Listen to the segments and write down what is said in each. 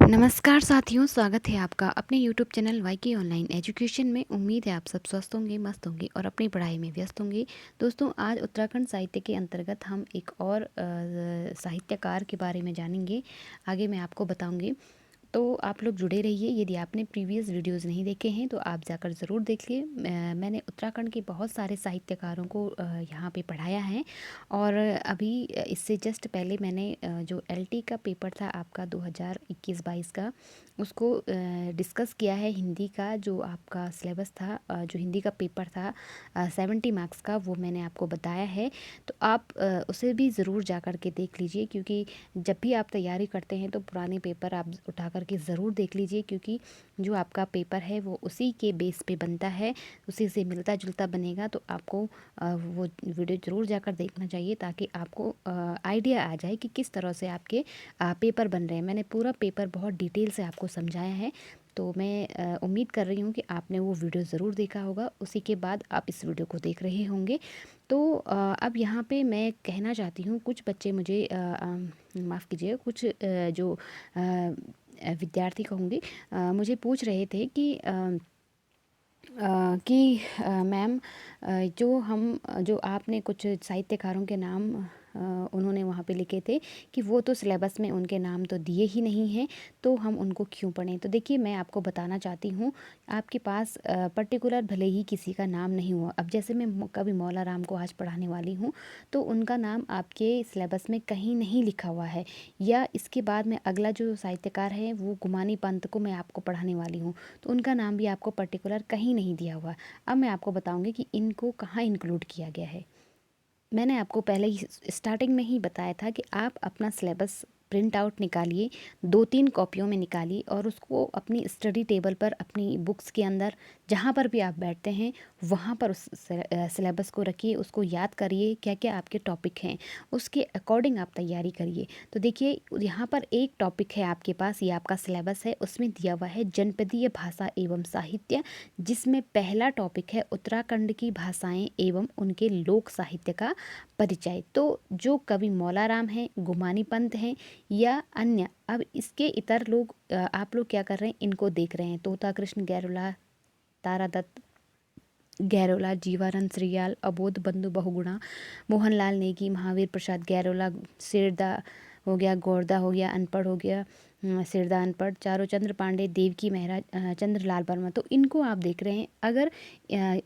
नमस्कार साथियों, स्वागत है आपका अपने यूट्यूब चैनल वाईके ऑनलाइन एजुकेशन में। उम्मीद है आप सब स्वस्थ होंगे, मस्त होंगे और अपनी पढ़ाई में व्यस्त होंगे। दोस्तों, आज उत्तराखंड साहित्य के अंतर्गत हम एक और साहित्यकार के बारे में जानेंगे। आगे मैं आपको बताऊंगी, तो आप लोग जुड़े रहिए। यदि आपने प्रीवियस वीडियोस नहीं देखे हैं तो आप जाकर ज़रूर देखिए। मैंने उत्तराखंड के बहुत सारे साहित्यकारों को यहाँ पे पढ़ाया है। और अभी इससे जस्ट पहले मैंने जो एलटी का पेपर था आपका 2021-22 का, उसको डिस्कस किया है। हिंदी का जो आपका सिलेबस था, जो हिंदी का पेपर था 70 मार्क्स का, वो मैंने आपको बताया है। तो आप उसे भी ज़रूर जा कर के देख लीजिए, क्योंकि जब भी आप तैयारी करते हैं तो पुराने पेपर आप उठा करके ज़रूर देख लीजिए, क्योंकि जो आपका पेपर है वो उसी के बेस पे बनता है, उसी से मिलता जुलता बनेगा। तो आपको वो वीडियो ज़रूर जाकर देखना चाहिए, ताकि आपको आइडिया आ जाए कि किस तरह से आपके पेपर बन रहे हैं। मैंने पूरा पेपर बहुत डिटेल से आपको समझाया है, तो मैं उम्मीद कर रही हूँ कि आपने वो वीडियो ज़रूर देखा होगा। उसी के बाद आप इस वीडियो को देख रहे होंगे। तो अब यहाँ पे मैं कहना चाहती हूँ, कुछ बच्चे मुझे माफ़ कीजिए, कुछ जो विद्यार्थी कहूँगी, मुझे पूछ रहे थे कि मैम, जो आपने कुछ साहित्यकारों के नाम उन्होंने वहाँ पे लिखे थे कि वो तो सिलेबस में उनके नाम तो दिए ही नहीं हैं, तो हम उनको क्यों पढ़ें। तो देखिए, मैं आपको बताना चाहती हूँ, आपके पास पर्टिकुलर भले ही किसी का नाम नहीं हुआ। अब जैसे मैं कवि मौला राम को आज पढ़ाने वाली हूँ, तो उनका नाम आपके सिलेबस में कहीं नहीं लिखा हुआ है। या इसके बाद में अगला जो साहित्यकार है वो गुमानी पंत को मैं आपको पढ़ाने वाली हूँ, तो उनका नाम भी आपको पर्टिकुलर कहीं नहीं दिया हुआ। अब मैं आपको बताऊंगी कि इनको कहाँ इंक्लूड किया गया है। मैंने आपको पहले ही स्टार्टिंग में ही बताया था कि आप अपना सिलेबस प्रिंट आउट निकालिए, 2-3 कॉपियों में निकालिए, और उसको अपनी स्टडी टेबल पर, अपनी बुक्स के अंदर, जहाँ पर भी आप बैठते हैं वहाँ पर उस सिलेबस को रखिए। उसको याद करिए क्या क्या आपके टॉपिक हैं, उसके अकॉर्डिंग आप तैयारी करिए। तो देखिए, यहाँ पर एक टॉपिक है आपके पास, ये आपका सिलेबस है, उसमें दिया हुआ है जनपदीय भाषा एवं साहित्य, जिसमें पहला टॉपिक है उत्तराखंड की भाषाएं एवं उनके लोक साहित्य का परिचय। तो जो कवि मौला राम हैं, गुमानी पंत हैं या अन्य, अब इसके इतर लोग, आप लोग क्या कर रहे हैं, इनको देख रहे हैं। तोता कृष्ण गैरोला, तारा दत्त गैरोला, जीवानंद श्रीयाल, अबोध बंधु बहुगुणा, मोहनलाल नेगी, महावीर प्रसाद गैरोला, सिरदा हो गया, गोरदा हो गया, अनपढ़ हो गया, सिरदा अनपढ़, चारों चंद्र पांडे, देवकी मेहरा, चंद्रलाल वर्मा। तो इनको आप देख रहे हैं। अगर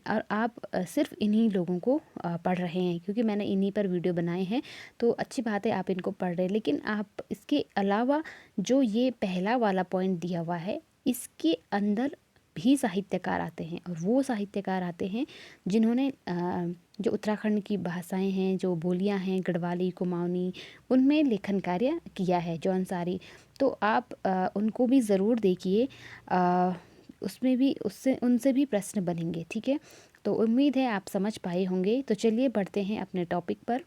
और आप सिर्फ इन्हीं लोगों को पढ़ रहे हैं, क्योंकि मैंने इन्हीं पर वीडियो बनाए हैं, तो अच्छी बात है आप इनको पढ़ रहे हैं। लेकिन आप इसके अलावा जो ये पहला वाला पॉइंट दिया हुआ है, इसके अंदर भी साहित्यकार आते हैं, और वो साहित्यकार आते हैं जिन्होंने जो उत्तराखंड की भाषाएं हैं, जो बोलियां हैं, गढ़वाली, कुमाऊनी, उनमें लेखन कार्य किया है, जो अंसारी। तो आप उनको भी ज़रूर देखिए, उसमें भी उनसे भी प्रश्न बनेंगे। ठीक है, तो उम्मीद है आप समझ पाए होंगे। तो चलिए बढ़ते हैं अपने टॉपिक पर।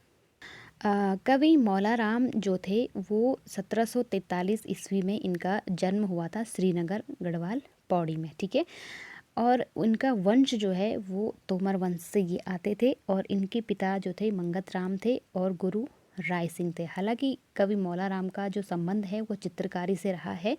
कवि मौला राम जो थे वो 1743 ईस्वी में इनका जन्म हुआ था, श्रीनगर गढ़वाल पौड़ी में। ठीक है, और उनका वंश जो है वो तोमर वंश से ये आते थे, और इनके पिता जो थे मंगत राम थे और गुरु राय सिंह थे। हालांकि कवि मौला राम का जो संबंध है वो चित्रकारी से रहा है,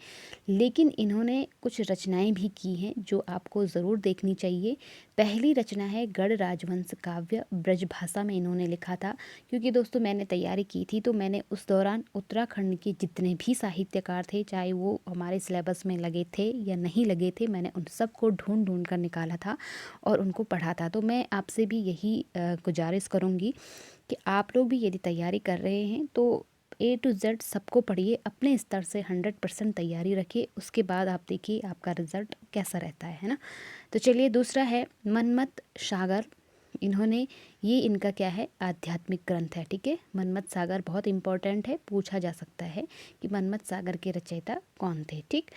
लेकिन इन्होंने कुछ रचनाएं भी की हैं जो आपको ज़रूर देखनी चाहिए। पहली रचना है गढ़ राजवंश काव्य, ब्रज भाषा में इन्होंने लिखा था। क्योंकि दोस्तों, मैंने तैयारी की थी, तो मैंने उस दौरान उत्तराखंड के जितने भी साहित्यकार थे, चाहे वो हमारे सिलेबस में लगे थे या नहीं लगे थे, मैंने उन सब को ढूंढ ढूंढ कर निकाला था और उनको पढ़ा था। तो मैं आपसे भी यही गुजारिश करूँगी कि आप लोग भी यदि तैयारी कर रहे हैं तो A to Z सबको पढ़िए, अपने स्तर से 100% तैयारी रखिए। उसके बाद आप देखिए आपका रिज़ल्ट कैसा रहता है ना। तो चलिए, दूसरा है मनमत सागर। इन्होंने, ये इनका क्या है, आध्यात्मिक ग्रंथ है। ठीक है, मनमत सागर बहुत इंपॉर्टेंट है, पूछा जा सकता है कि मनमत सागर के रचयिता कौन थे। ठीक,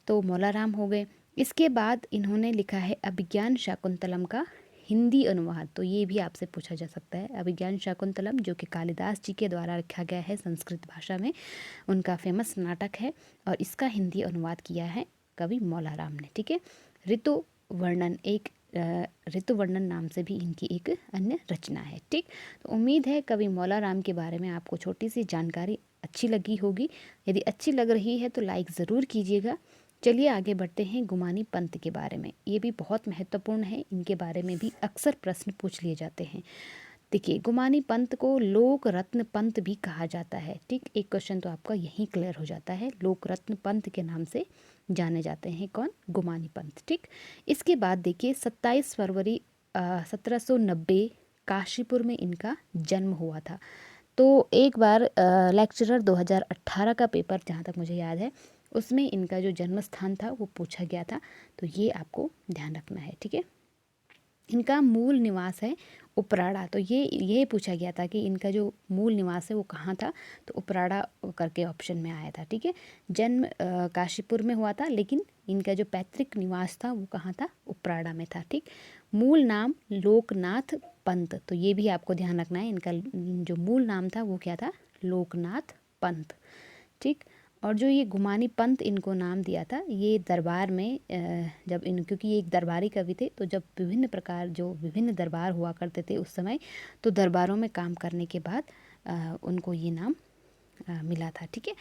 तो मौला राम हो गए। इसके बाद इन्होंने लिखा है अभिज्ञान शाकुंतलम का हिंदी अनुवाद। तो ये भी आपसे पूछा जा सकता है, अभिज्ञान शाकुंतलम जो कि कालिदास जी के द्वारा लिखा गया है संस्कृत भाषा में, उनका फेमस नाटक है, और इसका हिंदी अनुवाद किया है कवि मौला राम ने। ठीक है, ऋतु वर्णन, एक ऋतु वर्णन नाम से भी इनकी एक अन्य रचना है। ठीक, तो उम्मीद है कवि मौला राम के बारे में आपको छोटी सी जानकारी अच्छी लगी होगी। यदि अच्छी लग रही है तो लाइक ज़रूर कीजिएगा। चलिए आगे बढ़ते हैं गुमानी पंत के बारे में। ये भी बहुत महत्वपूर्ण है, इनके बारे में भी अक्सर प्रश्न पूछ लिए जाते हैं। देखिए, गुमानी पंत को लोक रत्न पंत भी कहा जाता है। ठीक, एक क्वेश्चन तो आपका यहीं क्लियर हो जाता है। लोक रत्न पंत के नाम से जाने जाते हैं कौन? गुमानी पंत। ठीक, इसके बाद देखिए 27 फरवरी 1790 काशीपुर में इनका जन्म हुआ था। तो एक बार लेक्चरर 2018 का पेपर, जहाँ तक मुझे याद है, उसमें इनका जो जन्म स्थान था वो पूछा गया था, तो ये आपको ध्यान रखना है। ठीक है, इनका मूल निवास है उपराड़ा। तो ये पूछा गया था कि इनका जो मूल निवास है वो कहाँ था, तो उपराड़ा करके ऑप्शन में आया था। ठीक है, जन्म काशीपुर में हुआ था, लेकिन इनका जो पैतृक निवास था वो कहाँ था? उपराड़ा में था। ठीक, मूल नाम लोकनाथ पंत, तो ये भी आपको ध्यान रखना है। इनका जो मूल नाम था वो क्या था? लोकनाथ पंत। ठीक, और जो ये गुमानी पंत इनको नाम दिया था, ये दरबार में जब क्योंकि ये एक दरबारी कवि थे, तो जब विभिन्न दरबार हुआ करते थे उस समय, तो दरबारों में काम करने के बाद उनको ये नाम मिला था। ठीक है,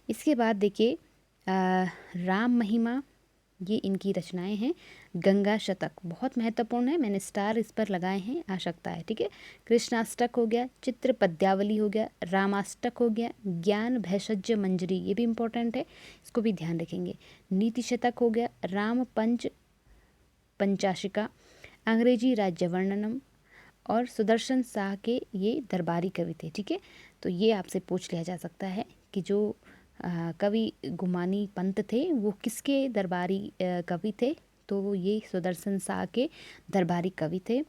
इसके बाद देखिए राम महिमा, ये इनकी रचनाएं हैं। गंगा शतक बहुत महत्वपूर्ण है, मैंने स्टार इस पर लगाए हैं, आवश्यकता है। ठीक है, कृष्णाष्टक हो गया, चित्र पद्यावली हो गया, रामाष्टक हो गया, ज्ञान भैषज्य मंजरी, ये भी इम्पोर्टेंट है, इसको भी ध्यान रखेंगे। नीति शतक हो गया, राम पंचाशिका, अंग्रेजी राज्य वर्णनम, और सुदर्शन शाह के ये दरबारी कवि थे। ठीक है, तो ये आपसे पूछ लिया जा सकता है कि जो कवि गुमानी पंत थे वो किसके दरबारी कवि थे, तो ये सुदर्शन शाह के दरबारी कवि थे।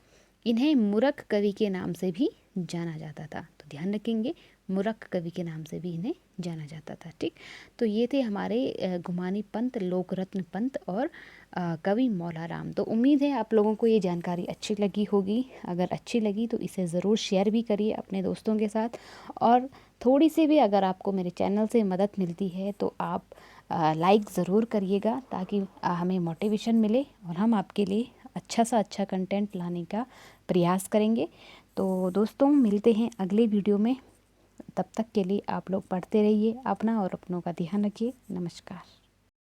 इन्हें मूरख कवि के नाम से भी जाना जाता था, तो ध्यान रखेंगे, मूरख कवि के नाम से भी इन्हें जाना जाता था। ठीक, तो ये थे हमारे गुमानी पंत, लोकरत्न पंत और कवि मौला राम। तो उम्मीद है आप लोगों को ये जानकारी अच्छी लगी होगी। अगर अच्छी लगी तो इसे ज़रूर शेयर भी करिए अपने दोस्तों के साथ, और थोड़ी सी भी अगर आपको मेरे चैनल से मदद मिलती है तो आप लाइक ज़रूर करिएगा, ताकि हमें मोटिवेशन मिले और हम आपके लिए अच्छा सा अच्छा कंटेंट लाने का प्रयास करेंगे। तो दोस्तों, मिलते हैं अगले वीडियो में। तब तक के लिए आप लोग पढ़ते रहिए अपना और अपनों का ध्यान रखिए। नमस्कार।